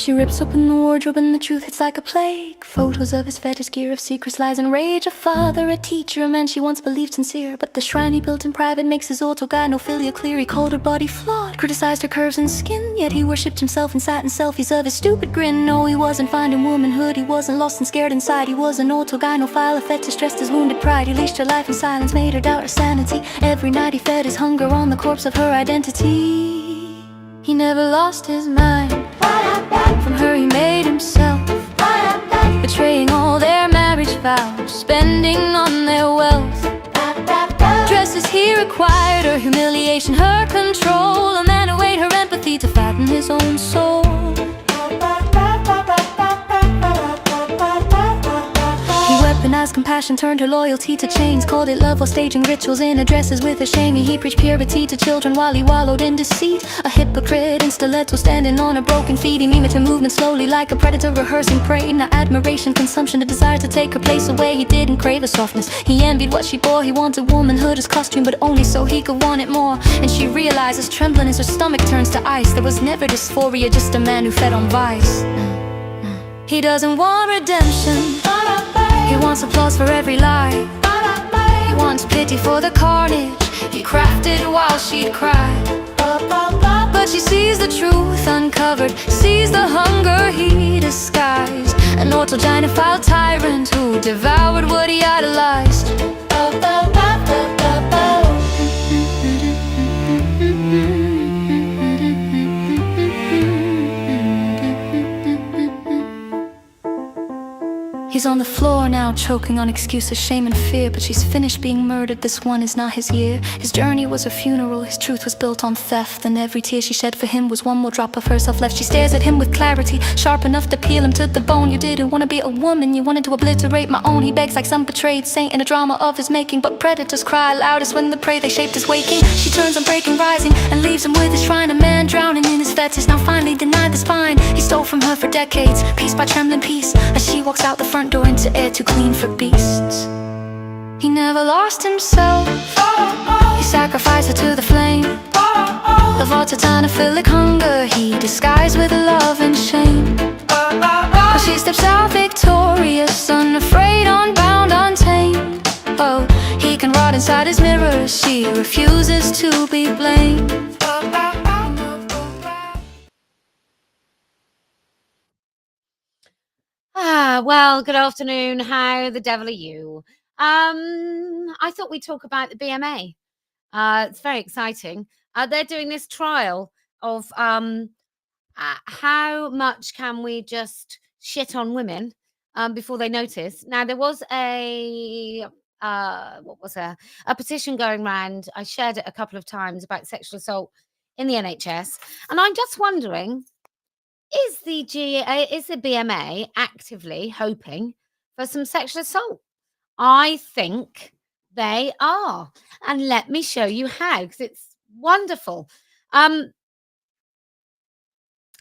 She rips open the wardrobe and the truth hits like a plague. Photos of his fetish gear, of secrets, lies, and rage. A father, a teacher, a man she once believed sincere. But the shrine he built in private makes his autogynophilia clear. He called her body flawed, criticized her curves and skin. Yet he worshipped himself and sat in selfies of his stupid grin. No, he wasn't finding womanhood, he wasn't lost and scared inside. He was an autogynophile, a fetish dressed as wounded pride. He leashed her life in silence, made her doubt her sanity. Every night he fed his hunger on the corpse of her identity. He never lost his mind. From her he made himself, betraying all their marriage vows, spending on their wealth. Dresses he required, her humiliation, her control. A man who ate her empathy to fatten his own soul. Weaponized compassion, turned her loyalty to chains. Called it love while staging rituals in addresses with a shame. He preached purity to children while he wallowed in deceit. A hypocrite in stiletto standing on her broken feet. He mimicked her movement slowly like a predator rehearsing prey. Now admiration, consumption, a desire to take her place away. He didn't crave her softness, he envied what she bore. He wanted womanhood as costume, but only so he could want it more. And she realizes, trembling as her stomach turns to ice, there was never dysphoria, just a man who fed on vice. He doesn't want redemption, he wants applause for every lie. He wants pity for the carnage he crafted while she'd cry. But she sees the truth uncovered, sees the hunger he disguised. An autogynophile tyrant who devoured what he idolized. He's on the floor now, choking on excuses, shame and fear. But she's finished being murdered, this one is not his year. His journey was a funeral, his truth was built on theft. And every tear she shed for him was one more drop of herself left. She stares at him with clarity, sharp enough to peel him to the bone. You didn't want to be a woman, you wanted to obliterate my own. He begs like some betrayed saint in a drama of his making. But predators cry loudest when the prey they shaped is waking. She turns on breaking, rising, and leaves him with his shrine. A man drowning in his fetish, now finally denied the spine he stole from her for decades, piece by trembling piece. As she walks out the front door into air too clean for beasts. He never lost himself, he sacrificed her to the flame of autogynophilic hunger he disguised with love and shame. But she steps out victorious, unafraid, unbound, untamed. Oh, he can rot inside his mirror, she refuses to be blamed. Well, good afternoon. How the devil are you? I thought we'd talk about the BMA. It's very exciting. They're doing this trial of how much can we just shit on women before they notice. Now, there was a petition going around. I shared it a couple of times about sexual assault in the NHS, and I'm just wondering, is the BMA actively hoping for some sexual assault? I think they are, and let me show you how, because it's wonderful. And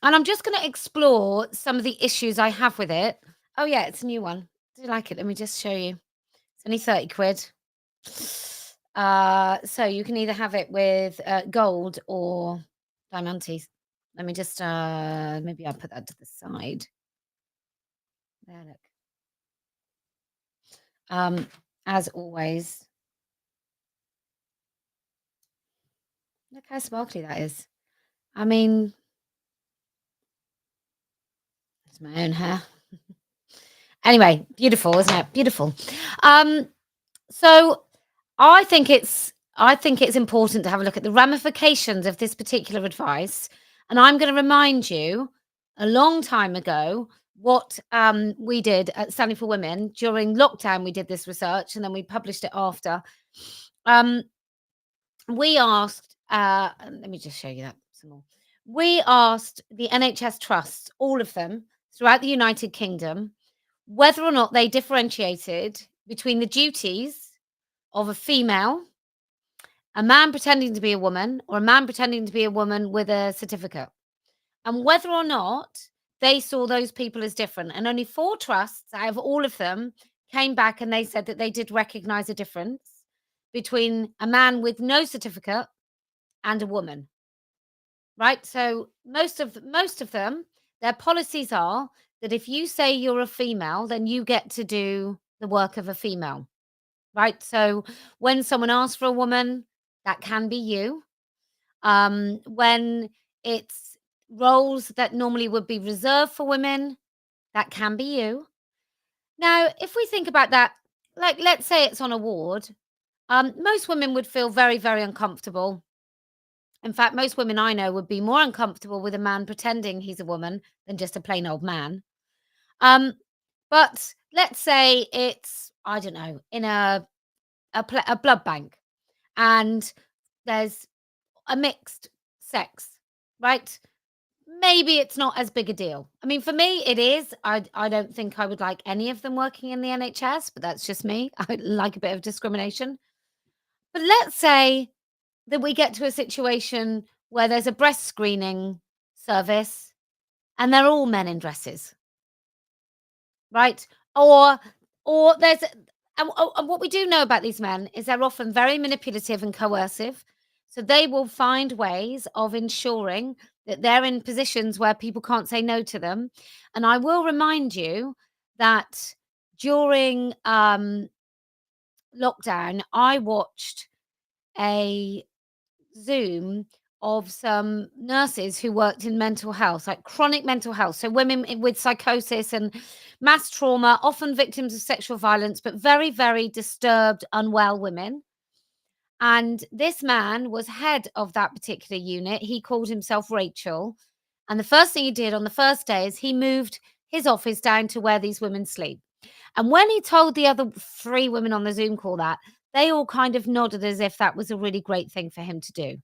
I'm just going to explore some of the issues I have with it. Oh yeah, it's a new one. Do you like it? Let me just show you. It's only 30 quid. So you can either have it with gold or diamantes. Let me just maybe I'll put that to the side. There, look. As always, look how sparkly that is. I mean, it's my own hair. Anyway, beautiful, isn't it? Beautiful. So I think it's important to have a look at the ramifications of this particular advice. And I'm going to remind you, a long time ago, what we did at Standing for Women during lockdown. We did this research and then we published it after. We asked, let me just show you that some more. We asked the NHS trusts, all of them throughout the United Kingdom, whether or not they differentiated between the duties of a female, a man pretending to be a woman, or a man pretending to be a woman with a certificate, and whether or not they saw those people as different. And only 4 trusts out of all of them came back and they said that they did recognize a difference between a man with no certificate and a woman. Right? So most of them, Their policies are that if you say you're a female, then you get to do the work of a female, right? So when someone asks for a woman, that can be you. When it's roles that normally would be reserved for women, that can be you. Now, if we think about that, like let's say it's on a ward, most women would feel very, very uncomfortable. In fact, most women I know would be more uncomfortable with a man pretending he's a woman than just a plain old man. Um, but let's say it's, I don't know, in a blood bank, and there's a mixed sex, right? Maybe it's not as big a deal. I mean, for me, it is. I don't think I would like any of them working in the NHS, but that's just me. I like a bit of discrimination. But let's say that we get to a situation where there's a breast screening service and they're all men in dresses, right? Or there's and what we do know about these men is they're often very manipulative and coercive. So they will find ways of ensuring that they're in positions where people can't say no to them. And I will remind you that during lockdown, I watched a Zoom of some nurses who worked in mental health, like chronic mental health. So women with psychosis and mass trauma, often victims of sexual violence, but very, very disturbed, unwell women. And this man was head of that particular unit. He called himself Rachel. And the first thing he did on the first day is he moved his office down to where these women sleep. And when he told the other three women on the Zoom call that, they all kind of nodded as if that was a really great thing for him to do.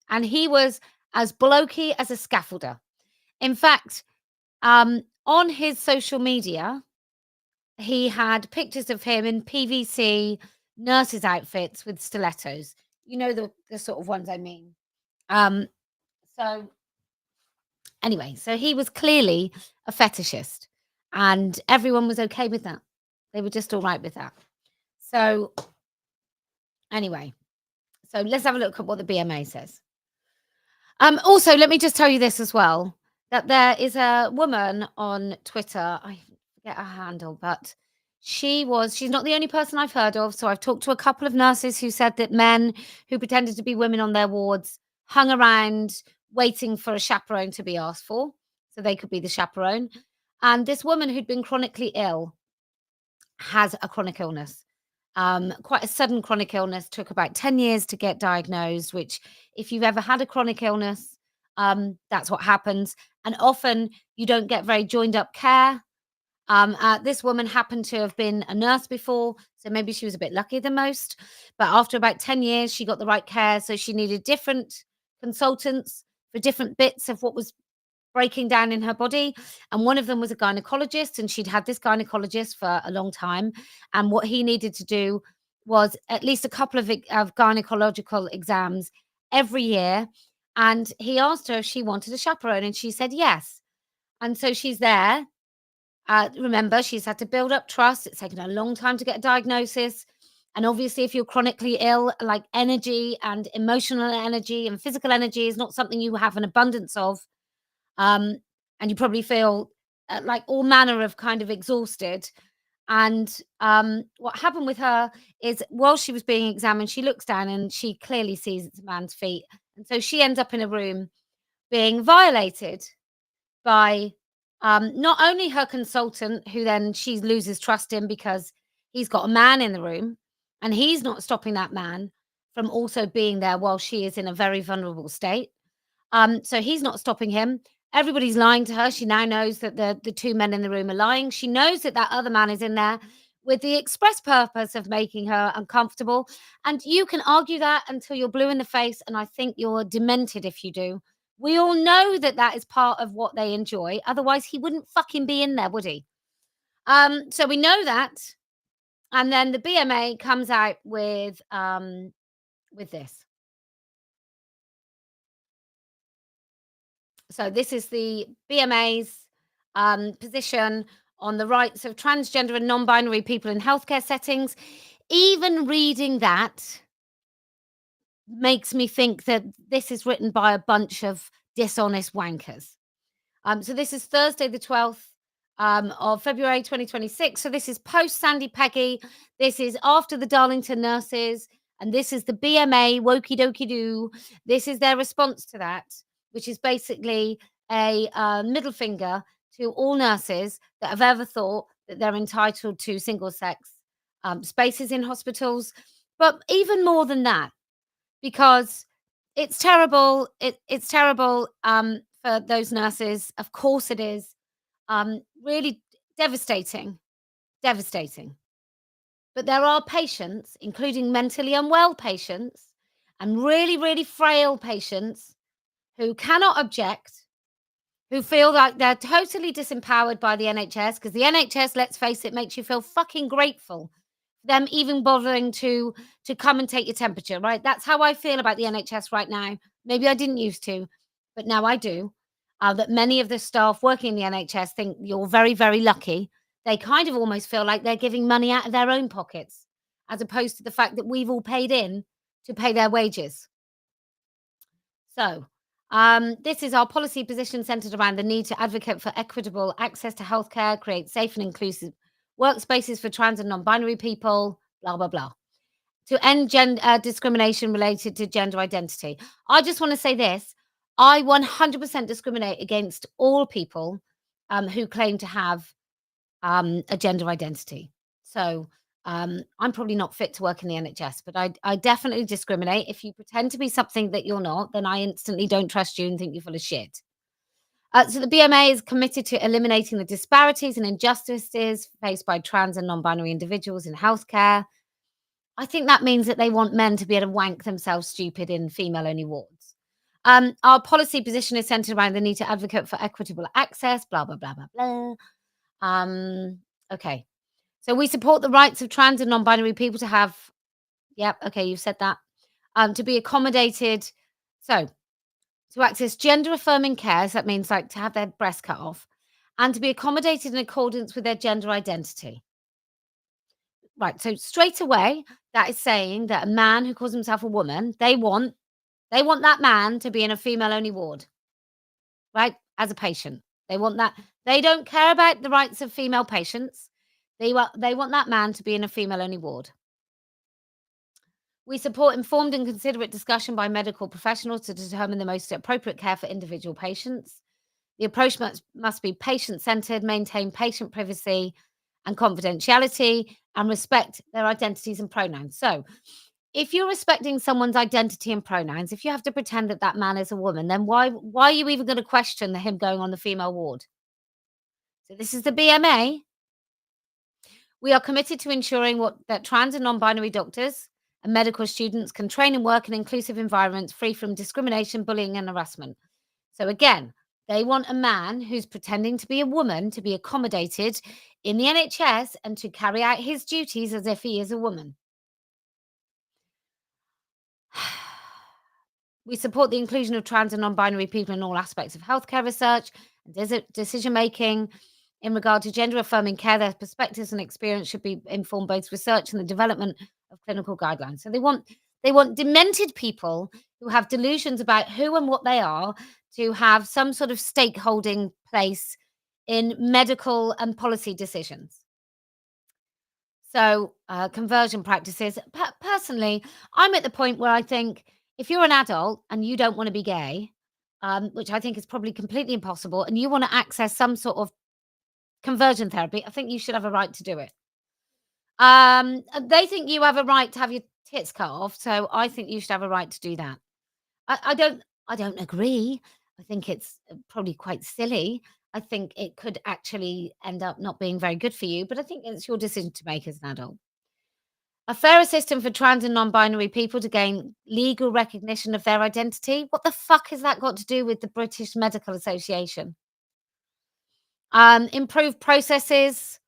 And he was as blokey as a scaffolder. In fact, on his social media, he had pictures of him in PVC nurses' outfits with stilettos. You know the sort of ones I mean. Um, so anyway, so he was clearly a fetishist, and everyone was okay with that. They were just all right with that. So anyway, so let's have a look at what the BMA says. Also, let me just tell you this as well, that there is a woman on Twitter, I forget her handle, but she's not the only person I've heard of. So I've talked to a couple of nurses who said that men who pretended to be women on their wards hung around waiting for a chaperone to be asked for, so they could be the chaperone. And this woman who'd been chronically ill has a chronic illness. Quite a sudden chronic illness, took about 10 years to get diagnosed, which, if you've ever had a chronic illness, that's what happens. And often you don't get very joined up care. This woman happened to have been a nurse before, so maybe she was a bit lucky than most. But after about 10 years, she got the right care. So she needed different consultants for different bits of what was breaking down in her body. And one of them was a gynecologist, and she'd had this gynecologist for a long time. And what he needed to do was at least a couple of gynecological exams every year. And he asked her if she wanted a chaperone, and she said yes. And so she's there. Remember, she's had to build up trust. It's taken a long time to get a diagnosis. And obviously, if you're chronically ill, like energy and emotional energy and physical energy is not something you have an abundance of. Um, and you probably feel like all manner of kind of exhausted. And what happened with her is while she was being examined, she looks down and she clearly sees it's a man's feet. And so she ends up in a room being violated by not only her consultant, who then she loses trust in because he's got a man in the room and he's not stopping that man from also being there while she is in a very vulnerable state. So he's not stopping him. Everybody's lying to her. She now knows that the two men in the room are lying. She knows that that other man is in there with the express purpose of making her uncomfortable. And you can argue that until you're blue in the face, and I think you're demented if you do. We all know that that is part of what they enjoy. Otherwise, he wouldn't fucking be in there, would he? So we know that. And then the BMA comes out with this. So this is the BMA's position on the rights of transgender and non-binary people in healthcare settings. Even reading that makes me think that this is written by a bunch of dishonest wankers. So this is Thursday, the 12th of February 2026. So this is post Sandy Peggy. This is after the Darlington nurses. And this is the BMA, wokey dokey doo. This is their response to that, which is basically a middle finger to all nurses that have ever thought that they're entitled to single sex spaces in hospitals. But even more than that, because it's terrible. It's terrible for those nurses. Of course, it is. Really devastating, devastating. But there are patients, including mentally unwell patients and really, really frail patients who cannot object, who feel like they're totally disempowered by the NHS because the NHS, let's face it, makes you feel fucking grateful for them even bothering to come and take your temperature, right? That's how I feel about the NHS right now. Maybe I didn't used to, but now I do. That many of the staff working in the NHS think you're very, very lucky. They kind of almost feel like they're giving money out of their own pockets, as opposed to the fact that we've all paid in to pay their wages. So, this is our policy position centered around the need to advocate for equitable access to healthcare, create safe and inclusive workspaces for trans and non binary people, blah, blah, blah. To end discrimination related to gender identity. I just want to say this. I 100% discriminate against all people who claim to have a gender identity. So I'm probably not fit to work in the NHS, but I definitely discriminate. If you pretend to be something that you're not, then I instantly don't trust you and think you're full of shit. So the BMA is committed to eliminating the disparities and injustices faced by trans and non-binary individuals in healthcare. I think that means that they want men to be able to wank themselves stupid in female-only wards. Our policy position is centered around the need to advocate for equitable access, blah, blah, blah, blah, blah. Okay. So we support the rights of trans and non-binary people to have, yep, okay, you've said that, to be accommodated. So to access gender-affirming care, so that means like to have their breast cut off, and to be accommodated in accordance with their gender identity. Right. So straight away, that is saying that a man who calls himself a woman, they want that man to be in a female-only ward, right? As a patient. They want that. They don't care about the rights of female patients. They want that man to be in a female-only ward. We support informed and considerate discussion by medical professionals to determine the most appropriate care for individual patients. The approach must be patient-centered, maintain patient privacy and confidentiality, and respect their identities and pronouns. So, if you're respecting someone's identity and pronouns, if you have to pretend that that man is a woman, then why are you even going to question him going on the female ward? So this is the BMA. We are committed to ensuring that trans and non-binary doctors and medical students can train and work in inclusive environments free from discrimination, bullying, and harassment. So again, they want a man who's pretending to be a woman to be accommodated in the NHS and to carry out his duties as if he is a woman. We support the inclusion of trans and non-binary people in all aspects of healthcare research and decision making. In regard to gender affirming care, their perspectives and experience should be informed both research and the development of clinical guidelines. So they want demented people who have delusions about who and what they are to have some sort of stakeholding place in medical and policy decisions. So conversion practices. Personally, I'm at the point where I think if you're an adult and you don't want to be gay, which I think is probably completely impossible, and you want to access some sort of conversion therapy, I think you should have a right to do it. They think you have a right to have your tits cut off, so I think you should have a right to do that. I don't agree. I think it's probably quite silly. I think it could actually end up not being very good for you, but I think it's your decision to make as an adult. A fairer system for trans and non-binary people to gain legal recognition of their identity. What the fuck has that got to do with the British Medical Association? Improved processes.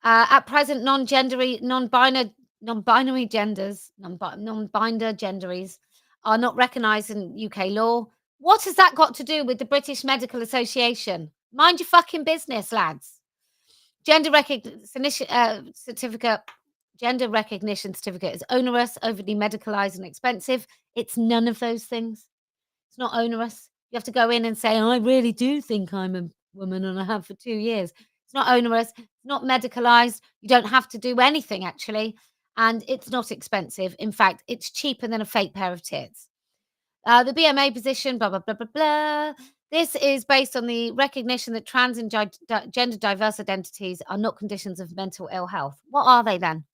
At present, non-binary genders, non-binder genderies are not recognised in UK law. What has that got to do with the British Medical Association? Mind your fucking business, lads. Gender recognition certificate is onerous, overly medicalised, and expensive. It's none of those things. It's not onerous. You have to go in and say, "I really do think I'm a woman and I have for 2 years." It's not onerous, it's not medicalized, you don't have to do anything actually, and it's not expensive. In fact, it's cheaper than a fake pair of tits. The BMA position, blah, blah, blah, blah, blah. This is based on the recognition that trans and gender diverse identities are not conditions of mental ill health. What are they then?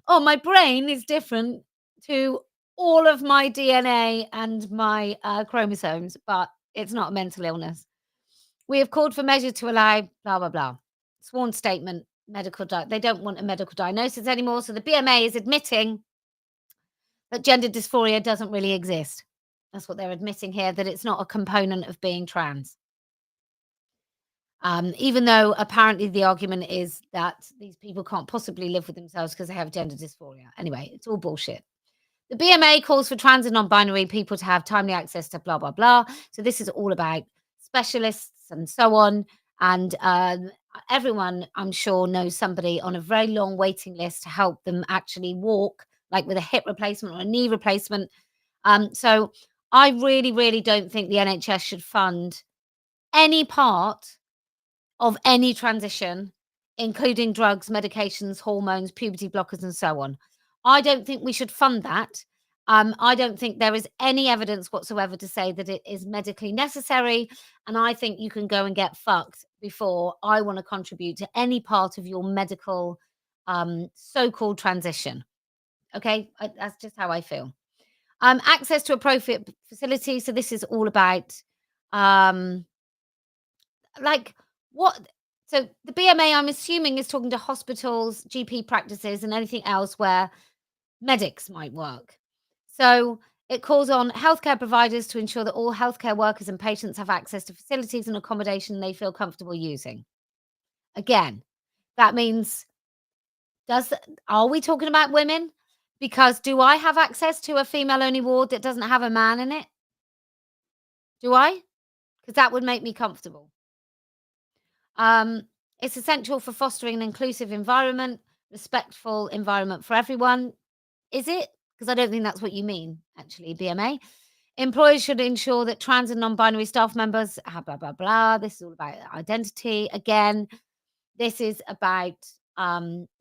Oh, my brain is different to all of my DNA and my chromosomes, but it's not a mental illness. We have called for measures to allow blah, blah, blah. Sworn statement, they don't want a medical diagnosis anymore. So the BMA is admitting that gender dysphoria doesn't really exist. That's what they're admitting here, that it's not a component of being trans. Even though apparently the argument is that these people can't possibly live with themselves because they have gender dysphoria. Anyway, it's all bullshit. The BMA calls for trans and non-binary people to have timely access to blah, blah, blah. So this is all about specialists and so on. And everyone, I'm sure, knows somebody on a very long waiting list to help them actually walk, like with a hip replacement or a knee replacement. So I really, really don't think the NHS should fund any part of any transition, including drugs, medications, hormones, puberty blockers, and so on. I don't think we should fund that. I don't think there is any evidence whatsoever to say that it is medically necessary. And I think you can go and get fucked before I want to contribute to any part of your medical so called transition. Okay. That's just how I feel. Access to appropriate facilities. So this is all about um, like what so the BMA, I'm assuming, is talking to hospitals, GP practices, and anything else where medics might work. So it calls on healthcare providers to ensure that all healthcare workers and patients have access to facilities and accommodation they feel comfortable using. Again, that means does are we talking about women? Because do I have access to a female only ward that doesn't have a man in it? Do I? Because that would make me comfortable. Um, it's essential for fostering an inclusive environment, respectful environment for everyone. Is it? Because I don't think that's what you mean, actually, BMA. Employers should ensure that trans and non binary staff members, blah, blah, blah. This is all about identity. Again, this is about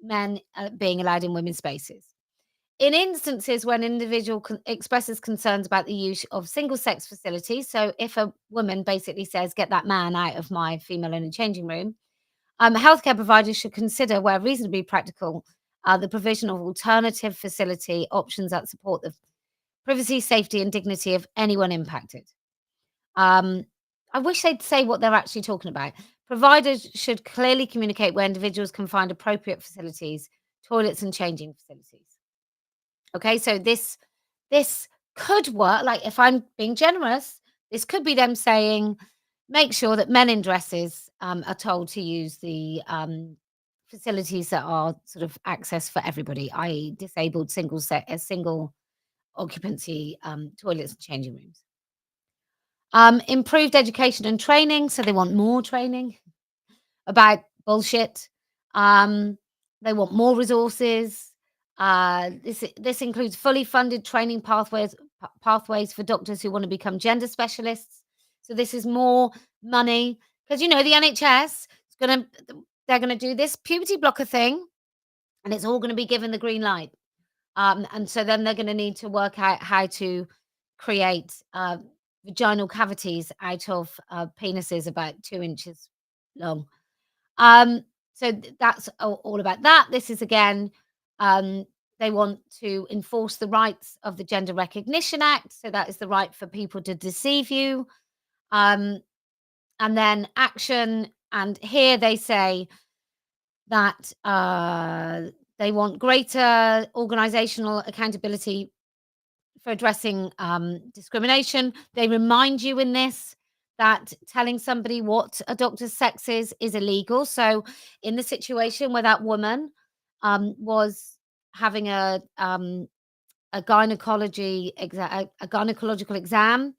men being allowed in women's spaces. In instances when an individual expresses concerns about the use of single sex facilities, so if a woman basically says, get that man out of my female only changing room, healthcare providers should consider, where reasonably practical, the provision of alternative facility options that support the privacy, safety, and dignity of anyone impacted. I wish they'd say what they're actually talking about. Providers should clearly communicate where individuals can find appropriate facilities, toilets, and changing facilities. Okay, so this could work. Like, if I'm being generous, this could be them saying, make sure that men in dresses are told to use the facilities that are sort of access for everybody, i.e., disabled single occupancy toilets and changing rooms. Improved education and training, so they want more training about bullshit. They want more resources. This includes fully funded training pathways for doctors who want to become gender specialists. So this is more money because the NHS is they're gonna do this puberty blocker thing, and it's all gonna be given the green light. And so then they're gonna need to work out how to create vaginal cavities out of penises about 2 inches long. So that's all about that. This is again, they want to enforce the rights of the Gender Recognition Act. So that is the right for people to deceive you. And then action. And here they say that they want greater organizational accountability for addressing discrimination. They remind you in this that telling somebody what a doctor's sex is illegal. So in the situation where that woman was having a gynecological exam,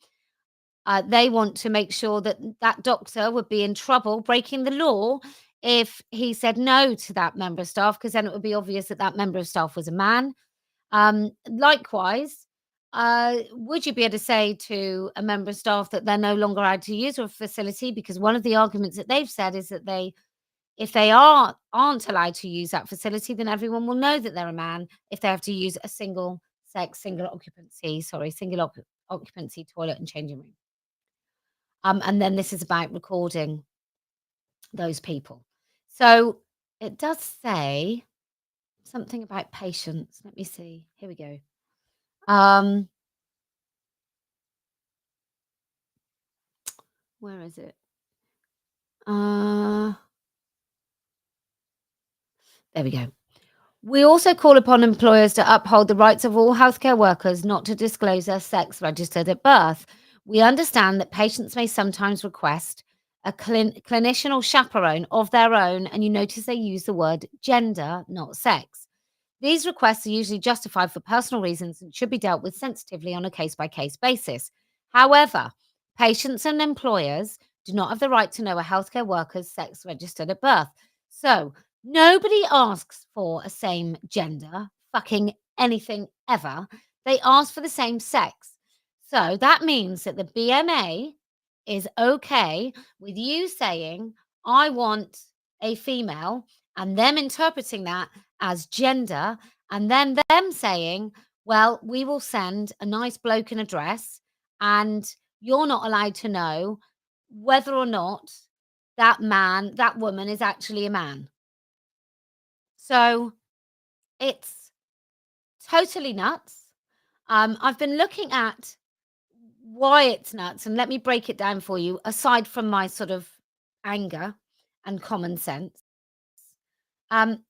they want to make sure that that doctor would be in trouble breaking the law if he said no to that member of staff, because then it would be obvious that that member of staff was a man. Likewise, would you be able to say to a member of staff that they're no longer allowed to use a facility? Because one of the arguments that they've said is that if they aren't allowed to use that facility, then everyone will know that they're a man if they have to use a single sex, single occupancy toilet and changing room. And then this is about recording those people. So it does say something about patients. Let me see. Here we go. Where is it? There we go. We also call upon employers to uphold the rights of all healthcare workers not to disclose their sex registered at birth. We understand that patients may sometimes request a clinician or chaperone of their own, and you notice they use the word gender, not sex. These requests are usually justified for personal reasons and should be dealt with sensitively on a case by case basis. However, patients and employers do not have the right to know a healthcare worker's sex registered at birth. So, nobody asks for a same gender, fucking anything ever. They ask for the same sex. So that means that the BMA is okay with you saying, I want a female, and them interpreting that as gender, and then them saying, well, we will send a nice bloke in a dress, and you're not allowed to know whether or not that woman is actually a man. So it's totally nuts. I've been looking at why it's nuts, and let me break it down for you, aside from my sort of anger and common sense.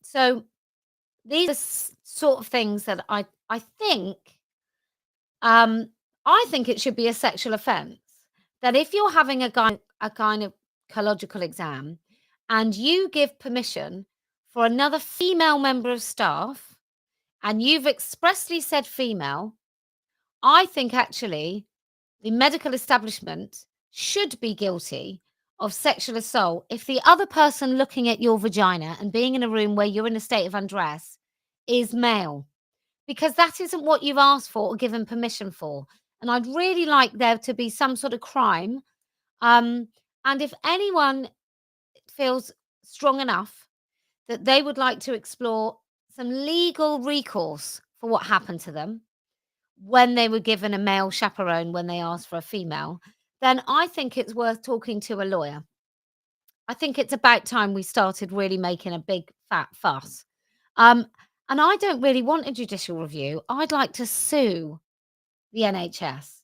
So these are sort of things that I think it should be a sexual offence. That if you're having a gynecological exam and you give permission for another female member of staff and you've expressly said female, I think actually the medical establishment should be guilty of sexual assault if the other person looking at your vagina and being in a room where you're in a state of undress is male, because that isn't what you've asked for or given permission for. And I'd really like there to be some sort of crime. And if anyone feels strong enough that they would like to explore some legal recourse for what happened to them when they were given a male chaperone when they asked for a female, then I think it's worth talking to a lawyer. I think it's about time we started really making a big fat fuss. And I don't really want a judicial review. I'd like to sue the NHS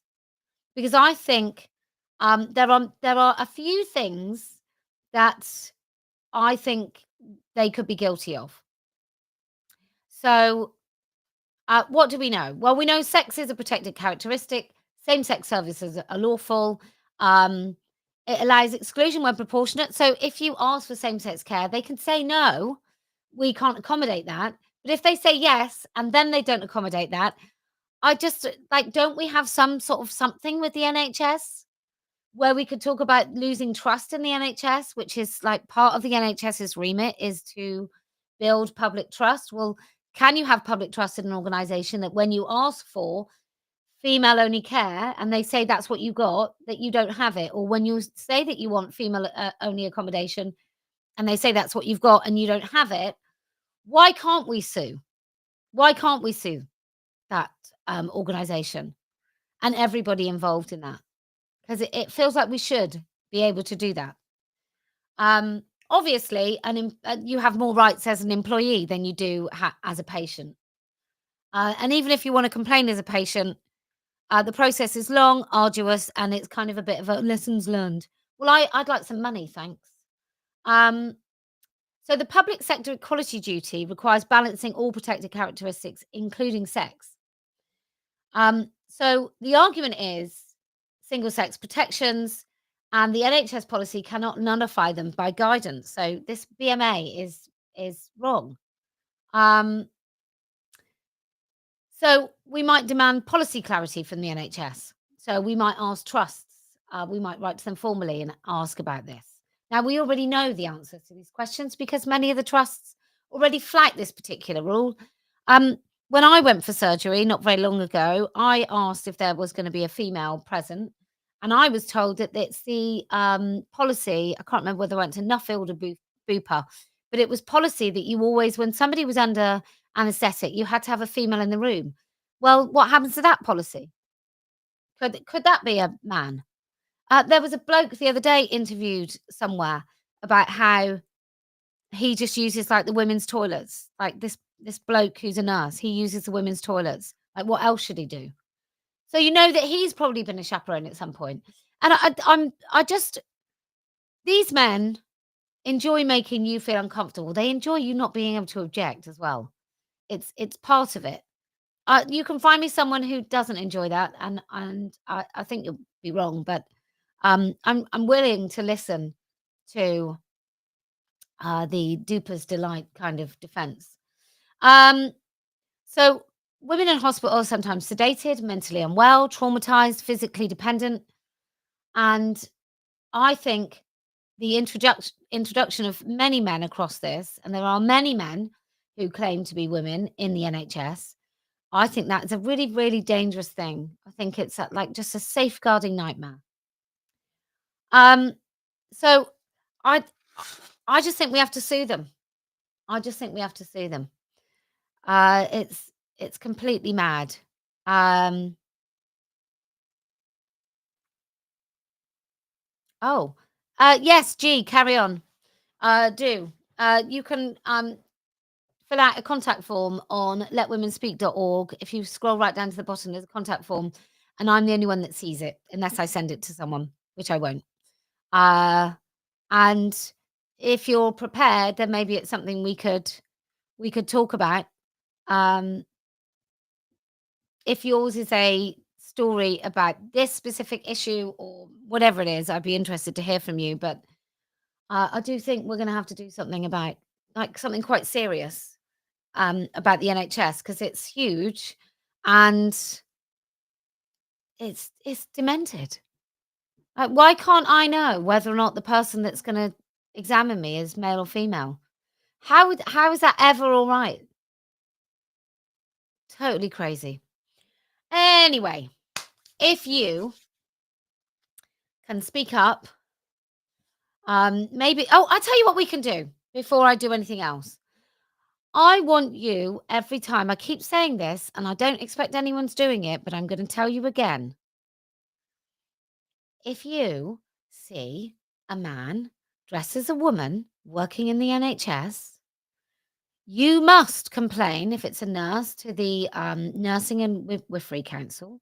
because I think there are a few things that I think they could be guilty of. So what do we know? Well, we know sex is a protected characteristic. Same-sex services are lawful. It allows exclusion when proportionate. So if you ask for same-sex care, they can say, no, we can't accommodate that. But if they say yes, and then they don't accommodate that, I just, don't we have some sort of something with the NHS where we could talk about losing trust in the NHS, which is part of the NHS's remit is to build public trust? Well, can you have public trust in an organization that when you ask for female only care and they say that's what you got, that you don't have it? Or when you say that you want female only accommodation and they say that's what you've got and you don't have it, why can't we sue? Why can't we sue that organization and everybody involved in that? Because it feels like we should be able to do that. Obviously, you have more rights as an employee than you do as a patient. And even if you want to complain as a patient, the process is long, arduous, and it's kind of a bit of a lessons learned. Well, I'd like some money, thanks. So the public sector equality duty requires balancing all protected characteristics, including sex. So the argument is single-sex protections, and the NHS policy cannot nullify them by guidance. So this BMA is wrong. So we might demand policy clarity from the NHS. So we might ask trusts. We might write to them formally and ask about this. Now, we already know the answers to these questions because many of the trusts already flagged this particular rule. when I went for surgery not very long ago, I asked if there was going to be a female present, and I was told that it's the policy. I can't remember whether I went to Nuffield or Bupa, but it was policy that you always, when somebody was under anaesthetic, you had to have a female in the room. Well, what happens to that policy? Could that be a man? There was a bloke the other day interviewed somewhere about how he just uses like the women's toilets. Like this bloke who's a nurse, he uses the women's toilets. Like what else should he do? So you know that he's probably been a chaperone at some point. And I just these men enjoy making you feel uncomfortable. They enjoy you not being able to object as well. It's part of it. You can find me someone who doesn't enjoy that, and I think you'll be wrong, but I'm willing to listen to the duper's delight kind of defense. So women in hospital are sometimes sedated, mentally unwell, traumatized, physically dependent, and I think the introduction of many men across this, and there are many men who claim to be women in the NHS. I think that is a really, really dangerous thing. I think it's like just a safeguarding nightmare. So I just think we have to sue them. I just think we have to sue them. It's completely mad. Yes, G, carry on. You can fill out a contact form on letwomenspeak.org. If you scroll right down to the bottom, there's a contact form, and I'm the only one that sees it unless I send it to someone, which I won't. And if you're prepared, then maybe it's something we could talk about. If yours is a story about this specific issue or whatever it is, I'd be interested to hear from you. But I do think we're going to have to do something about, like, something quite serious about the NHS, because it's huge and it's demented. Like, why can't I know whether or not the person that's going to examine me is male or female? How is that ever all right? Totally crazy. Anyway, if you can speak up, maybe. Oh, I'll tell you what we can do before I do anything else. I want you, every time, I keep saying this, and I don't expect anyone's doing it, but I'm going to tell you again. If you see a man dressed as a woman working in the NHS, you must complain, if it's a nurse, to the Nursing and Midwifery Council,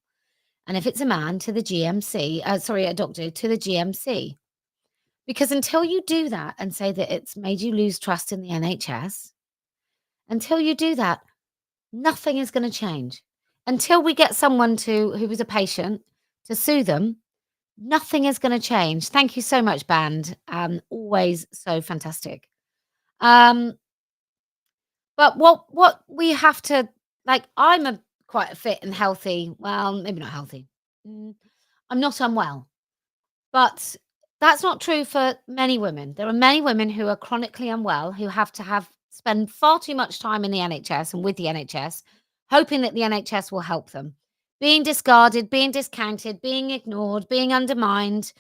and if it's a man, to the GMC, a doctor, to the GMC. Because until you do that and say that it's made you lose trust in the NHS, until you do that, nothing is going to change. Until we get someone who was a patient to sue them, nothing is going to change. Thank you so much, Band. Always so fantastic. But what we have to, like, I'm quite a fit and healthy. Well, maybe not healthy. I'm not unwell. But that's not true for many women. There are many women who are chronically unwell, who have to spend far too much time in the NHS and with the NHS, hoping that the NHS will help them. Being discarded, being discounted, being ignored, being undermined,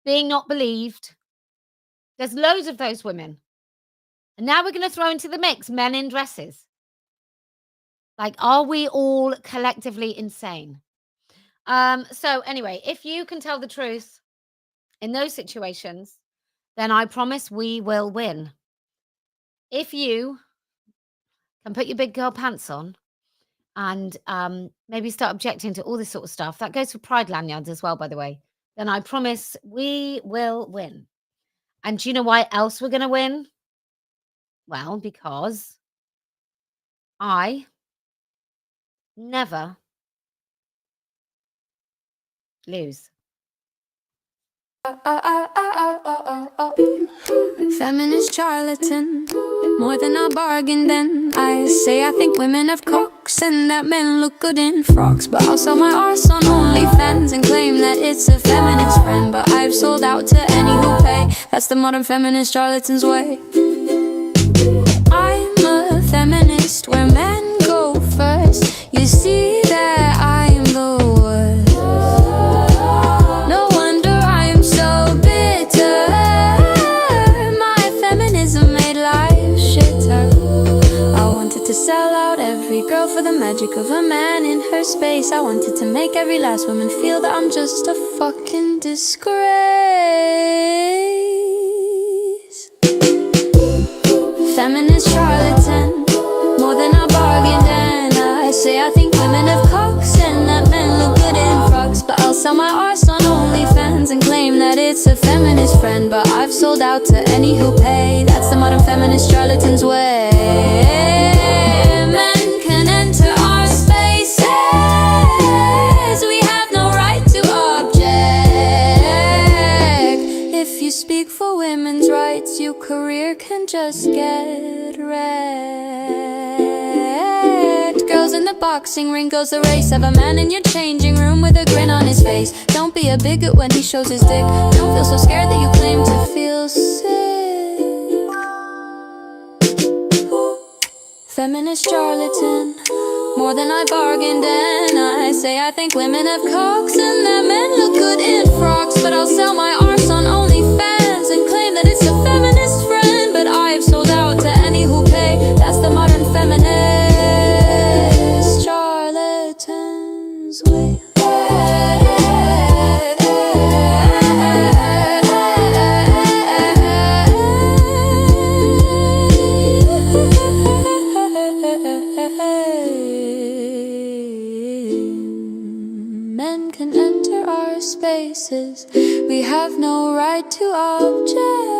being not believed. There's loads of those women. And now we're going to throw into the mix men in dresses. Like, are we all collectively insane? So anyway, if you can tell the truth in those situations, then I promise we will win. If you can put your big girl pants on and maybe start objecting to all this sort of stuff, that goes for Pride lanyards as well, by the way, then I promise we will win. And do you know why else we're going to win? Well, because I never lose. Feminist charlatan, more than I bargained then. I say I think women have cocks and that men look good in frocks, but I'll sell my arse on OnlyFans and claim that it's a feminist friend. But I've sold out to any who pay. That's the modern feminist charlatan's way. I'm a feminist where men go first. worst. You see that I am the worst. No wonder I am so bitter. My feminism made life shitter. I wanted to sell out every girl for the magic of a man in her space. I wanted to make every last woman feel that I'm just a fucking disgrace. Feminist charlatan, more than I bargained. And I say I think women have cocks and that men look good in frocks. But I'll sell my arse on OnlyFans and claim that it's a feminist friend. But I've sold out to any who pay. That's the modern feminist charlatan's way. Men can enter our spaces. We have no right to object. If you speak for women's rights, your career can just get wrecked. Girls in the boxing ring goes the race. Have a man in your changing room with a grin on his face. Don't be a bigot when he shows his dick. Don't feel so scared that you claim to feel sick. Feminist charlatan, more than I bargained. And I say I think women have cocks and that men look good in frocks. But I'll sell my arse on OnlyFans and claim that it's a feminist friend. But I've sold out to any who pay. That's the modern feminist charlatan's way. Men can enter our spaces. We have no right to object.